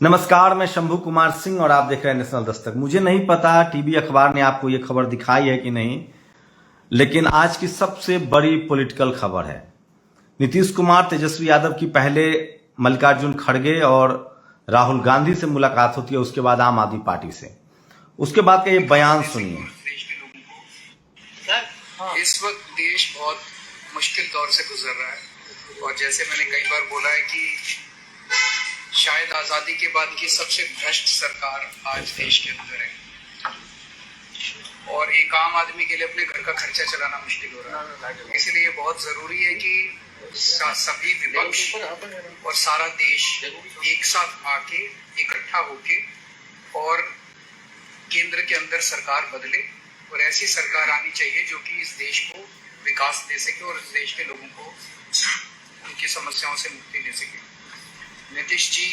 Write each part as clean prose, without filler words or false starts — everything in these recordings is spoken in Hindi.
नमस्कार, मैं शंभू कुमार सिंह और आप देख रहे हैं नेशनल दस्तक। मुझे नहीं पता टीवी अखबार ने आपको ये खबर दिखाई है कि नहीं, लेकिन आज की सबसे बड़ी पॉलिटिकल खबर है। नीतीश कुमार, तेजस्वी यादव की पहले मल्लिकार्जुन खड़गे और राहुल गांधी से मुलाकात होती है, उसके बाद आम आदमी पार्टी से। उसके बाद का ये बयान सुनिए। इस वक्त देश बहुत मुश्किल दौर से गुजर रहा है और जैसे मैंने कई बार बोला है कि शायद आजादी के बाद की सबसे भ्रष्ट सरकार आज देश के अंदर है और एक आम आदमी के लिए अपने घर का खर्चा चलाना मुश्किल हो रहा है। इसलिए बहुत जरूरी है कि सभी विपक्ष और सारा देश एक साथ आके इकट्ठा होके और केंद्र के अंदर सरकार बदले और ऐसी सरकार आनी चाहिए जो कि इस देश को विकास दे सके और इस देश के लोगों को उनकी समस्याओं से मुक्ति दे सके। नीतीश जी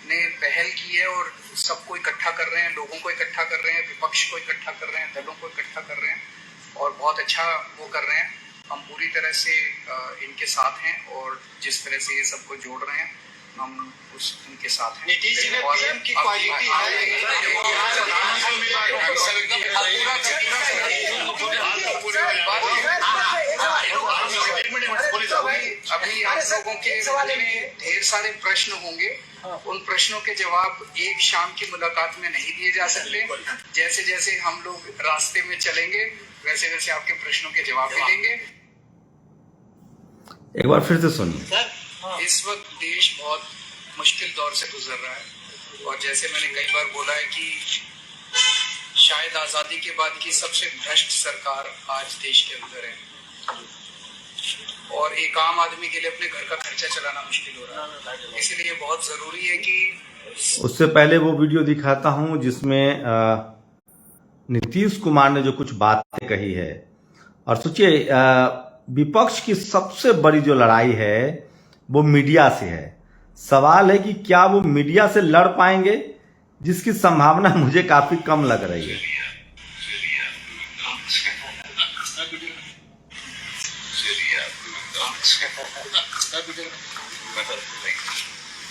ने पहल की है और सबको इकट्ठा कर रहे हैं, लोगों को इकट्ठा कर रहे हैं, विपक्ष को इकट्ठा कर रहे हैं, दलों को इकट्ठा कर रहे हैं और बहुत अच्छा वो कर रहे हैं। हम पूरी तरह से इनके साथ हैं और जिस तरह से ये सबको जोड़ रहे हैं हम उनके साथ हैं। नीतीश जी ने पीएम की क्वालिटी अभी आप लोगों के में ढेर सारे प्रश्न होंगे, उन प्रश्नों के जवाब एक शाम की मुलाकात में नहीं दिए जा सकते। जैसे जैसे हम लोग रास्ते में चलेंगे वैसे वैसे आपके प्रश्नों के जवाब भी देंगे। एक बार फिर से सुनिए। इस वक्त देश बहुत मुश्किल दौर से गुजर रहा है और जैसे मैंने कई बार बोला है कि शायद आजादी के बाद की सबसे भ्रष्ट सरकार आज देश के अंदर है और एक आम आदमी के लिए अपने घर का खर्चा चलाना मुश्किल हो रहा है। इसलिए बहुत जरूरी है कि उससे पहले वो वीडियो दिखाता हूं जिसमें नीतीश कुमार ने जो कुछ बातें कही है। और सोचिए, विपक्ष की सबसे बड़ी जो लड़ाई है वो मीडिया से है। सवाल है कि क्या वो मीडिया से लड़ पाएंगे, जिसकी संभावना मुझे काफी कम लग रही है।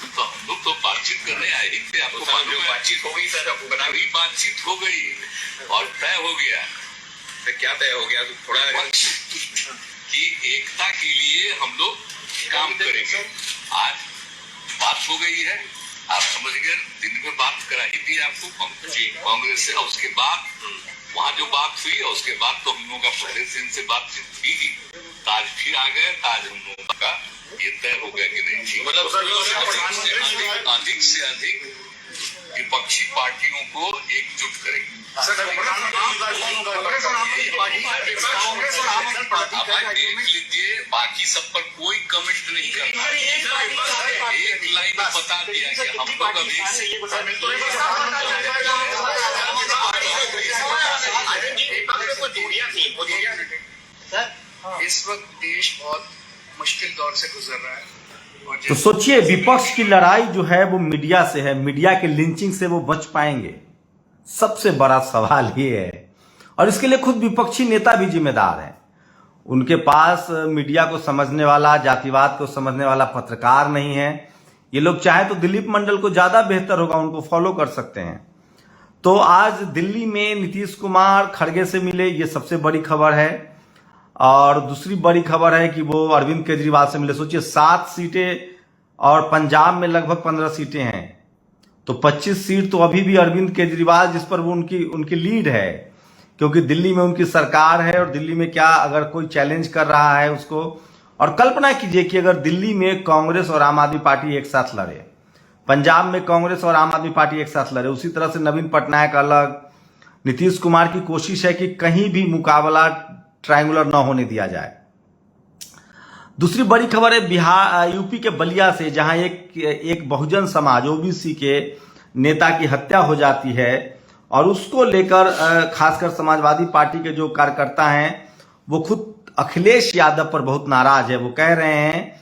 तो हम लोग तो बातचीत करने आए ही थे। आपको मालूम है बातचीत हो गई सर, बड़ी बातचीत हो गई और तय हो गया। तो क्या तय हो गया? तो थोड़ा कि एकता के लिए हम लोग काम करेंगे। आज बात हो गई है, आप समझ गए। दिन में बात कराई थी आपको कांग्रेस से, और उसके बाद वहाँ जो बात हुई और उसके बाद तो हम लोगों का पहले से इनसे बातचीत थी ही। आज फिर आ गए, आज हम लोगों का ये तय हो गया कि नहीं, मतलब अधिक से अधिक विपक्षी पार्टियों को एकजुट करेंगे। देख लीजिए, बाकी सब पर कोई कमेंट नहीं करना। एक लाइन बता दिया कि हम लोग अभी इस वक्त देश बहुत मुश्किल दौर से गुजर रहा है। तो सोचिए, विपक्ष की लड़ाई जो है वो मीडिया से है। मीडिया के लिंचिंग से वो बच पाएंगे? सबसे बड़ा सवाल ये है। और इसके लिए खुद विपक्षी नेता भी जिम्मेदार हैं। उनके पास मीडिया को समझने वाला, जातिवाद को समझने वाला पत्रकार नहीं है। ये लोग चाहे तो दिलीप मंडल को ज्यादा बेहतर होगा, उनको फॉलो कर सकते हैं। तो आज दिल्ली में नीतीश कुमार खड़गे से मिले, ये सबसे बड़ी खबर है। और दूसरी बड़ी खबर है कि वो अरविंद केजरीवाल से मिले। सोचिए, 7 सीटें और पंजाब में लगभग 15 सीटें हैं, तो 25 सीट तो अभी भी अरविंद केजरीवाल, जिस पर वो उनकी लीड है, क्योंकि दिल्ली में उनकी सरकार है। और दिल्ली में क्या अगर कोई चैलेंज कर रहा है उसको, और कल्पना कीजिए कि अगर दिल्ली में कांग्रेस और आम आदमी पार्टी एक साथ लड़े, पंजाब में कांग्रेस और आम आदमी पार्टी एक साथ लड़े, उसी तरह से नवीन पटनायक अलग। नीतीश कुमार की कोशिश है कि कहीं भी मुकाबला ट्रायंगुलर न होने दिया जाए। दूसरी बड़ी खबर है बिहार, यूपी के बलिया से, जहां एक बहुजन समाज ओबीसी के नेता की हत्या हो जाती है और उसको लेकर खासकर समाजवादी पार्टी के जो कार्यकर्ता हैं वो खुद अखिलेश यादव पर बहुत नाराज है। वो कह रहे हैं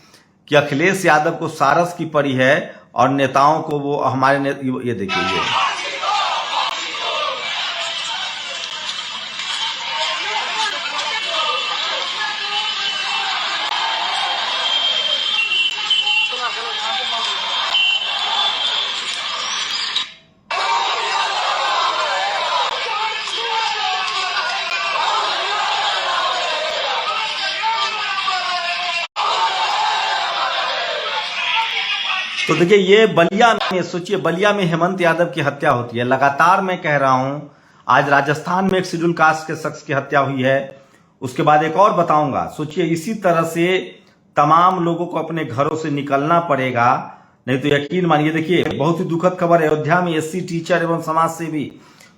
कि अखिलेश यादव को सारस की पड़ी है और नेताओं को वो हमारे ये देखिए, तो देखिए ये बलिया में, सोचिए बलिया में हेमंत यादव की हत्या होती है। लगातार मैं कह रहा हूं, आज राजस्थान में एक शेड्यूल कास्ट के शख्स की हत्या हुई है, उसके बाद एक और बताऊंगा। सोचिए इसी तरह से तमाम लोगों को अपने घरों से निकलना पड़ेगा, नहीं तो यकीन मानिए। देखिए बहुत ही दुखद खबर है, अयोध्या में एससी टीचर एवं समाज सेवी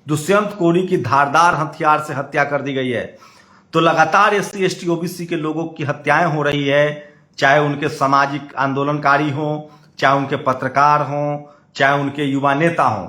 दुष्यंत कोरी की धारदार हथियार से हत्या कर दी गई है। तो लगातार एससी एसटी ओबीसी के लोगों की हत्याएं हो रही है, चाहे उनके सामाजिक आंदोलनकारी हों, चाहे उनके पत्रकार हों, चाहे उनके युवा नेता हों,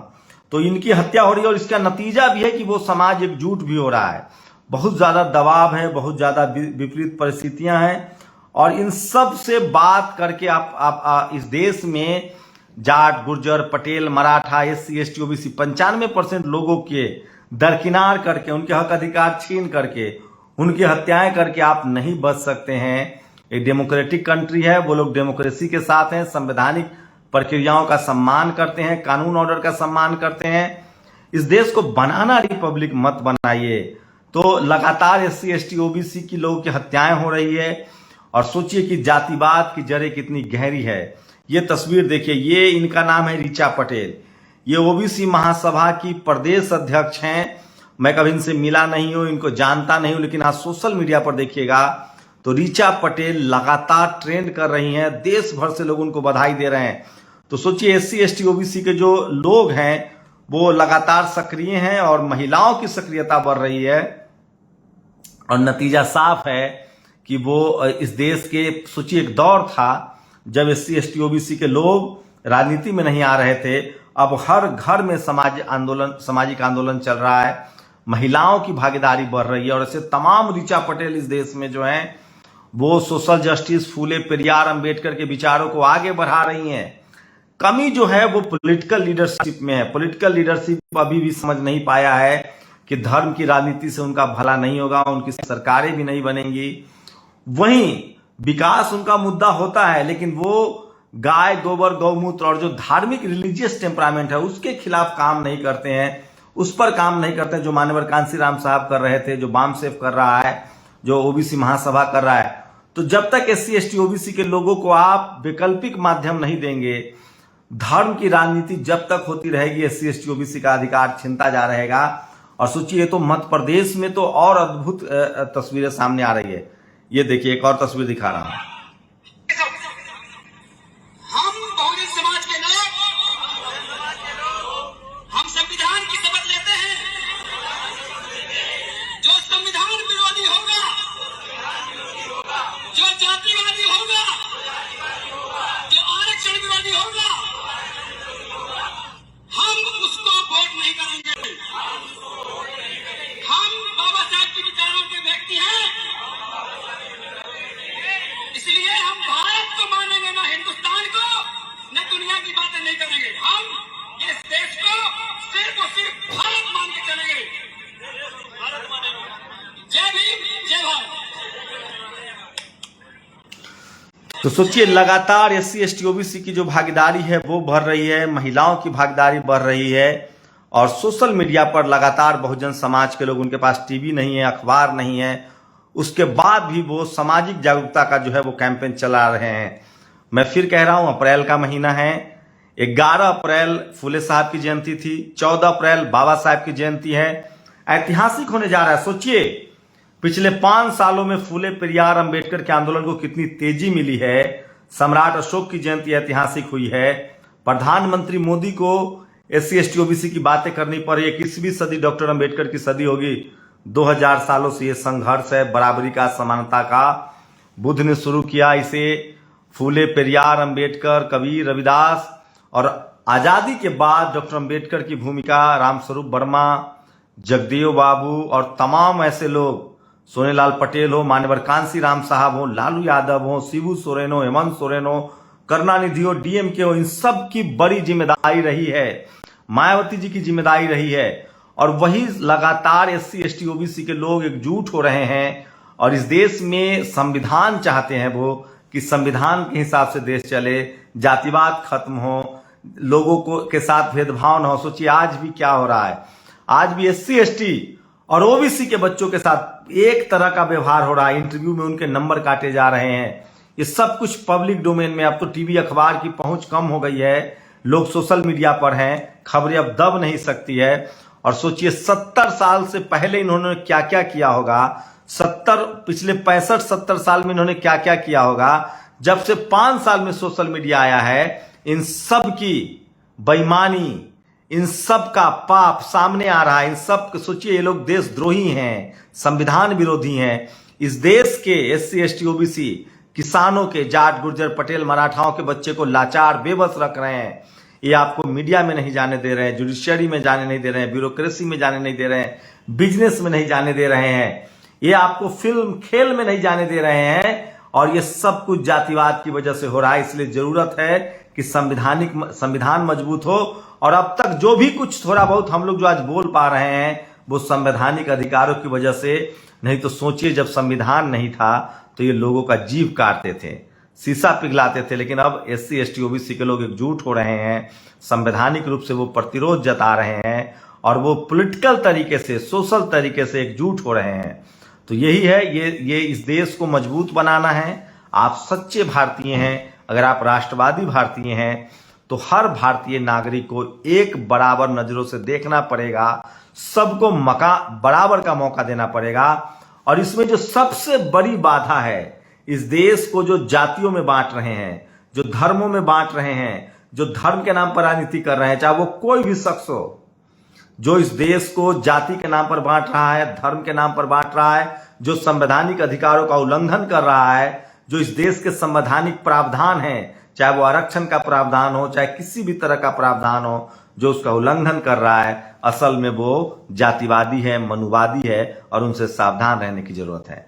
तो इनकी हत्या हो रही है। और इसका नतीजा भी है कि वो समाज एकजुट भी हो रहा है। बहुत ज्यादा दबाव है, बहुत ज्यादा विपरीत परिस्थितियां हैं, और इन सब से बात करके आप इस देश में Jat, Gurjar, Patel, Maratha, SC ST OBC 95% लोगों के दरकिनार करके, उनके हक अधिकार छीन करके, उनकी हत्याएं करके आप नहीं बच सकते हैं। एक डेमोक्रेटिक कंट्री है, वो लोग डेमोक्रेसी के साथ हैं, संवैधानिक प्रक्रियाओं का सम्मान करते हैं, कानून ऑर्डर का सम्मान करते हैं। इस देश को बनाना रिपब्लिक मत बनाइए। तो लगातार एससी एसटी ओबीसी की लोगों की हत्याएं हो रही है, और सोचिए कि जातिवाद की जड़ें कितनी गहरी है। ये तस्वीर देखिए, ये इनका नाम है ऋचा पटेल, ये ओबीसी महासभा की प्रदेश अध्यक्ष हैं। मैं कभी इनसे मिला नहीं हूं, इनको जानता नहीं हूं, लेकिन आज सोशल मीडिया पर देखिएगा तो ऋचा पटेल लगातार ट्रेंड कर रही हैं, देश भर से लोग उनको बधाई दे रहे हैं। तो सोचिए एससी एसटी ओबीसी के जो लोग हैं वो लगातार सक्रिय हैं, और महिलाओं की सक्रियता बढ़ रही है, और नतीजा साफ है कि वो इस देश के, सोचिए एक दौर था जब एससी एसटी ओबीसी के लोग राजनीति में नहीं आ रहे थे, अब हर घर में सामाजिक आंदोलन चल रहा है, महिलाओं की भागीदारी बढ़ रही है। और ऐसे तमाम ऋचा पटेल इस देश में जो हैं वो सोशल जस्टिस, फूले पेरियार, अंबेडकर के विचारों को आगे बढ़ा रही हैं। कमी जो है वो पॉलिटिकल लीडरशिप में है। पॉलिटिकल लीडरशिप अभी भी समझ नहीं पाया है कि धर्म की राजनीति से उनका भला नहीं होगा, उनकी सरकारें भी नहीं बनेंगी। वहीं विकास उनका मुद्दा होता है, लेकिन वो गाय, गोबर, गौमूत्र और जो धार्मिक रिलीजियस टेम्परामेंट है उसके खिलाफ काम नहीं करते हैं, उस पर काम नहीं करते जो माननीय कांसीराम साहब कर रहे थे, जो बामसेफ कर रहा है, जो ओबीसी महासभा कर रहा है। तो जब तक एससी एसटी ओबीसी के लोगों को आप वैकल्पिक माध्यम नहीं देंगे, धर्म की राजनीति जब तक होती रहेगी, एससी एसटी ओबीसी का अधिकार छिनता जा रहेगा। और सोचिए तो मध्य प्रदेश में तो और अद्भुत तस्वीरें सामने आ रही है। ये देखिए एक और तस्वीर दिखा रहा हूं। हम बहुजन समाज के लोग, हम संविधान की शपथ लेते हैं। जो संविधान विरोधी होगा, जो जातिवादी होगा, जो आरक्षण विरोधी होगा, हम उसको वोट नहीं करेंगे। हम बाबा साहब के विचारों के व्यक्ति हैं, इसलिए हम भारत को मानेंगे, ना हिंदुस्तान को, न दुनिया की बातें नहीं करेंगे। हम इस देश को सिर्फ और सिर्फ भारत मान के चलेंगे। भारत मानेंगे। जय भीम, जय भारत। तो सोचिए लगातार एससी एसटी ओबीसी की जो भागीदारी है वो बढ़ रही है, महिलाओं की भागीदारी बढ़ रही है, और सोशल मीडिया पर लगातार बहुजन समाज के लोग, उनके पास टीवी नहीं है, अखबार नहीं है, उसके बाद भी वो सामाजिक जागरूकता का जो है वो कैंपेन चला रहे हैं। मैं फिर कह रहा हूं, अप्रैल का महीना है, 11 अप्रैल फूले साहब की जयंती थी, 14 अप्रैल बाबा साहब की जयंती है। ऐतिहासिक होने जा रहा है। सोचिए पिछले 5 सालों में फूले पेरियार, अंबेडकर के आंदोलन को कितनी तेजी मिली है। सम्राट अशोक की जयंती ऐतिहासिक हुई है। प्रधानमंत्री मोदी को एससी एसटी ओबीसी की बातें करनी पड़ी। 21वीं सदी डॉक्टर अंबेडकर की सदी होगी। 2000 सालों से ये संघर्ष है बराबरी का, समानता का। बुद्ध ने शुरू किया इसे, फूले पेरियार, अंबेडकर, कबीर, रविदास, और आजादी के बाद डॉक्टर अंबेडकर की भूमिका रामस्वरूप वर्मा, जगदेव बाबू और तमाम ऐसे लोग, सोनेलाल पटेल हो, मान्यवर कांसीराम साहब हो, लालू यादव हो, शिबू सोरेन हो, हेमंत सोरेन हो, करुणानिधि हो, डीएमके हो, इन सब की बड़ी जिम्मेदारी रही है। मायावती जी की जिम्मेदारी रही है। और वही लगातार एससी एसटी ओबीसी के लोग एकजुट हो रहे हैं, और इस देश में संविधान चाहते हैं वो कि संविधान के हिसाब से देश चले, जातिवाद खत्म हो, लोगों को के साथ भेदभाव न हो। सोचिए आज भी क्या हो रहा है, आज भी एससी एसटी और ओबीसी के बच्चों के साथ एक तरह का व्यवहार हो रहा है। इंटरव्यू में उनके नंबर काटे जा रहे हैं, ये सब कुछ पब्लिक डोमेन में। अब तो टीवी अखबार की पहुंच कम हो गई है, लोग सोशल मीडिया पर हैं, खबरें अब दब नहीं सकती है। और सोचिए 70 साल से पहले इन्होंने क्या क्या किया होगा, पिछले 65-70 साल में इन्होंने क्या क्या किया होगा। जब से 5 साल में सोशल मीडिया आया है, इन सब की बेईमानी, इन सब का पाप सामने आ रहा है। इन सब सोचिए, ये लोग देशद्रोही हैं, संविधान विरोधी हैं। इस देश के SC ST OBC किसानों के, जाट गुर्जर पटेल मराठाओं के बच्चे को लाचार बेबस रख रहे हैं। ये आपको मीडिया में नहीं जाने दे रहे हैं, जुडिशियरी में जाने नहीं दे रहे हैं, ब्यूरोक्रेसी में जाने नहीं दे रहे हैं, बिजनेस में नहीं जाने दे रहे हैं, ये आपको फिल्म खेल में नहीं जाने दे रहे हैं। और ये सब कुछ जातिवाद की वजह से हो रहा है। इसलिए जरूरत है कि संविधान मजबूत हो। और अब तक जो भी कुछ थोड़ा बहुत हम लोग जो आज बोल पा रहे हैं वो संवैधानिक अधिकारों की वजह से। नहीं तो सोचिए, जब संविधान नहीं था तो ये लोगों का जीव काटते थे, शीशा पिघलाते थे। लेकिन अब SC ST OBC के लोग एकजुट हो रहे हैं, संवैधानिक रूप से वो प्रतिरोध जता रहे हैं और वो पॉलिटिकल तरीके से, सोशल तरीके से एकजुट हो रहे हैं। तो यही है, ये इस देश को मजबूत बनाना है। आप सच्चे भारतीय हैं, अगर आप राष्ट्रवादी भारतीय हैं तो हर भारतीय नागरिक को एक बराबर नजरों से देखना पड़ेगा, सबको बराबर का मौका देना पड़ेगा। और इसमें जो सबसे बड़ी बाधा है, इस देश को जो जातियों में बांट रहे हैं, जो धर्मों में बांट रहे हैं, जो धर्म के नाम पर राजनीति कर रहे हैं, चाहे वो कोई भी शख्स हो, जो इस देश को जाति के नाम पर बांट रहा है, धर्म के नाम पर बांट रहा है, जो संवैधानिक अधिकारों का उल्लंघन कर रहा है, जो इस देश के संवैधानिक प्रावधान हैं, चाहे वो आरक्षण का प्रावधान हो, चाहे किसी भी तरह का प्रावधान हो, जो उसका उल्लंघन कर रहा है, असल में वो जातिवादी है, मनुवादी है और उनसे सावधान रहने की जरूरत है।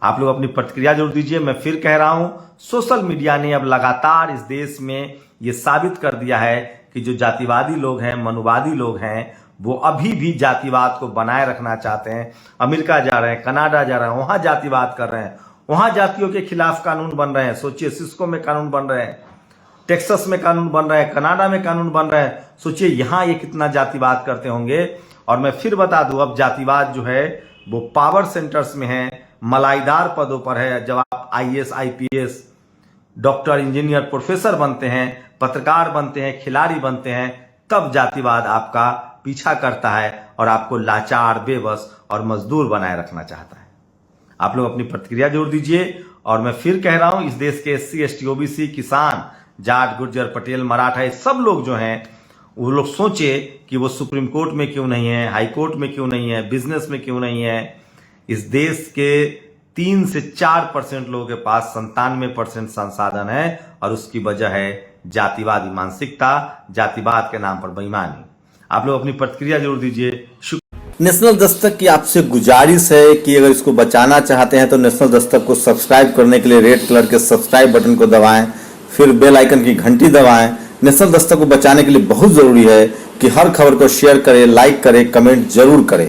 आप लोग अपनी प्रतिक्रिया जरूर दीजिए। मैं फिर कह रहा हूं, सोशल मीडिया ने अब लगातार इस देश में ये साबित कर दिया है कि जो जातिवादी लोग हैं, मनुवादी लोग हैं, वो अभी भी जातिवाद को बनाए रखना चाहते हैं। अमेरिका जा रहे हैं, कनाडा जा रहे हैं, वहां जातिवाद कर रहे हैं, वहां जातियों के खिलाफ कानून बन रहे हैं। सोचिए, सिस्को में कानून बन रहे हैं, टेक्सास में कानून बन रहे हैं, कनाडा में कानून बन रहे हैं। सोचिए यहां ये कितना जातिवाद करते होंगे। और मैं फिर बता दूं, अब जातिवाद जो है वो पावर सेंटर्स में है, मलाईदार पदों पर है। जब आप IAS IPS, doctor, engineer, professor बनते हैं, पत्रकार बनते हैं, खिलाड़ी बनते हैं, तब जातिवाद आपका पीछा करता है और आपको लाचार, बेबस और मजदूर बनाए रखना चाहता है। आप लोग अपनी प्रतिक्रिया जरूर दीजिए। और मैं फिर कह रहा हूं, इस देश के SC ST OBC, किसान, जाट गुर्जर पटेल मराठा, ये सब लोग जो हैं, वो लोग सोचे कि वो सुप्रीम कोर्ट में क्यों नहीं है, हाई कोर्ट में क्यों नहीं है, बिजनेस में क्यों नहीं है। इस देश के 3 से 4% लोगों के पास 97% संसाधन है और उसकी वजह है जातिवादी मानसिकता, जातिवाद के नाम पर बेईमानी। आप लोग अपनी प्रतिक्रिया जरूर दीजिए। नेशनल दस्तक की आपसे गुजारिश है कि अगर इसको बचाना चाहते हैं तो नेशनल दस्तक को सब्सक्राइब करने के लिए रेड कलर के सब्सक्राइब बटन को दबाएं, फिर बेल आइकन की घंटी दबाएं। नेशनल दस्तक को बचाने के लिए बहुत जरूरी है कि हर खबर को शेयर करें, लाइक करें, कमेंट जरूर करें।